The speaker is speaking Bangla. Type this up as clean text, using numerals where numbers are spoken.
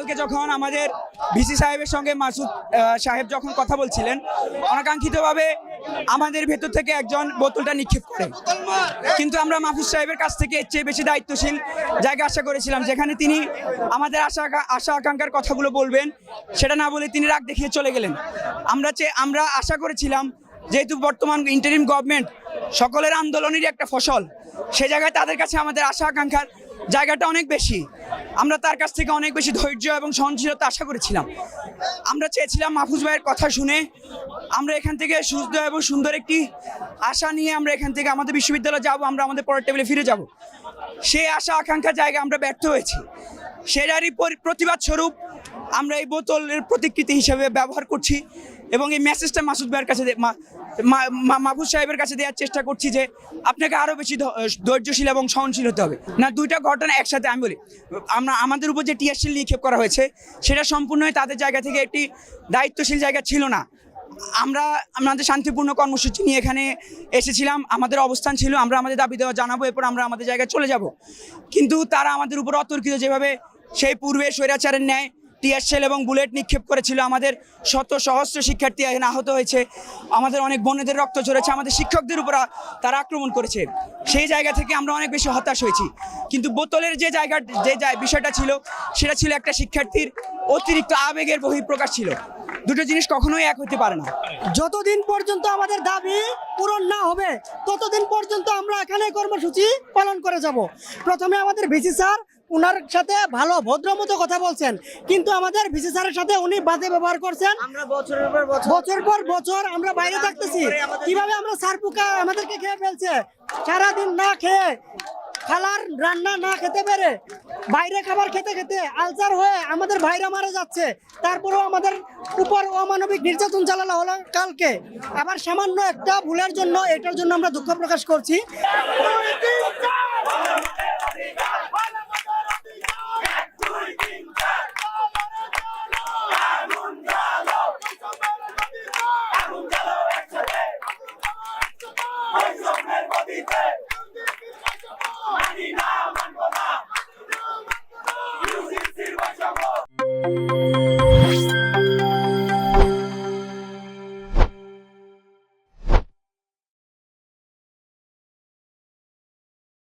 গতকালকে যখন আমাদের ভিসি সাহেবের সঙ্গে মাসুদ সাহেব যখন কথা বলছিলেন, অনাকাঙ্ক্ষিতভাবে আমাদের ভেতর থেকে একজন বোতলটা নিক্ষেপ করে, কিন্তু আমরা মাহফুজ সাহেবের কাছ থেকে এর চেয়ে বেশি দায়িত্বশীল জায়গা আশা করেছিলাম, যেখানে তিনি আমাদের আশা আকাঙ্ক্ষার কথাগুলো বলবেন, সেটা না বলে তিনি রাগ দেখিয়ে চলে গেলেন। আমরা আশা করেছিলাম, যেহেতু বর্তমান ইন্টারিম গভর্নমেন্ট সকলের আন্দোলনেরই একটা ফসল, সে জায়গায় তাদের কাছে আমাদের আশা আকাঙ্ক্ষার জায়গাটা অনেক বেশি। আমরা তার কাছ থেকে অনেক বেশি ধৈর্য এবং সহনশীলতা আশা করেছিলাম। আমরা চেয়েছিলাম মাহফুজ ভাইয়ের কথা শুনে আমরা এখান থেকে সুস্থ এবং সুন্দর একটি আশা নিয়ে আমরা এখান থেকে আমাদের বিশ্ববিদ্যালয়ে যাব, আমরা আমাদের পরের টেবিলে ফিরে যাব। সেই আশা আকাঙ্ক্ষার জায়গায় আমরা ব্যর্থ হয়েছি। সেটারই প্রতিবাদ স্বরূপ আমরা এই বোতলের প্রতিকৃতি হিসেবে ব্যবহার করছি এবং এই মেসেজটা মাসুদ ভাইয়ের কাছে মাহফুজ সাহেবের কাছে দেওয়ার চেষ্টা করছি যে আপনাকে আরও বেশি ধৈর্যশীল এবং সহনশীল হতে হবে। না, দুইটা ঘটনা একসাথে আমি বলি। আমাদের উপর যে টিয়ার শিল নিক্ষেপ করা হয়েছে সেটা সম্পূর্ণই তাদের জায়গা থেকে একটি দায়িত্বশীল জায়গা ছিল না। আমরা আমাদের শান্তিপূর্ণ কর্মসূচি নিয়ে এখানে এসেছিলাম, আমাদের অবস্থান ছিল আমরা আমাদের দাবি দেওয়া জানাবো, এরপর আমরা আমাদের জায়গায় চলে যাব। কিন্তু তারা আমাদের উপর অতর্কিত যেভাবে সেই পূর্বে স্বৈরাচারের ন্যায় টিয়ার শেল এবং বুলেট নিক্ষেপ করেছিল, আমাদের শত সহস্র শিক্ষার্থী এখানে আহত হয়েছে, আমাদের অনেক বোনেদের রক্ত ঝরেছে, আমাদের শিক্ষকদের উপর তারা আক্রমণ করেছে। সেই জায়গা থেকে আমরা অনেক বেশি হতাশ হয়েছি। কিন্তু বোতলের যে বিষয়টা ছিল সেটা ছিল একটা শিক্ষার্থীর অতিরিক্ত আবেগের বহিঃপ্রকাশ ছিল। দুটো জিনিস কখনোই এক হতে পারে না। যতদিন পর্যন্ত আমাদের দাবি পূরণ না হবে ততদিন পর্যন্ত আমরা এখানে কর্মসূচি পালন করে যাব। প্রথমে আমাদের ভিসি স্যার উনার সাথে ভালো ভদ্রমতো কথা বলছেন, কিন্তু আমাদের ভিসি স্যারের সাথে উনি বাজে ব্যবহার করছেন। আমরা বছর পর বছর আমরা বাইরে থাকতেছি, কিভাবে আমরা সার পোকা আমাদেরকে খেয়ে ফেলছে। সারাদিন না খেয়ে, খালার রান্না না খেতে পেরে, বাইরে খাবার খেতে খেতে আলসার হয়ে আমাদের ভাইরা মারা যাচ্ছে। তারপরেও আমাদের উপর অমানবিক নির্যাতন চালানো হলো কালকে। আবার সামান্য একটা ভুলের জন্য, এটার জন্য আমরা দুঃখ প্রকাশ করছি। Thank you.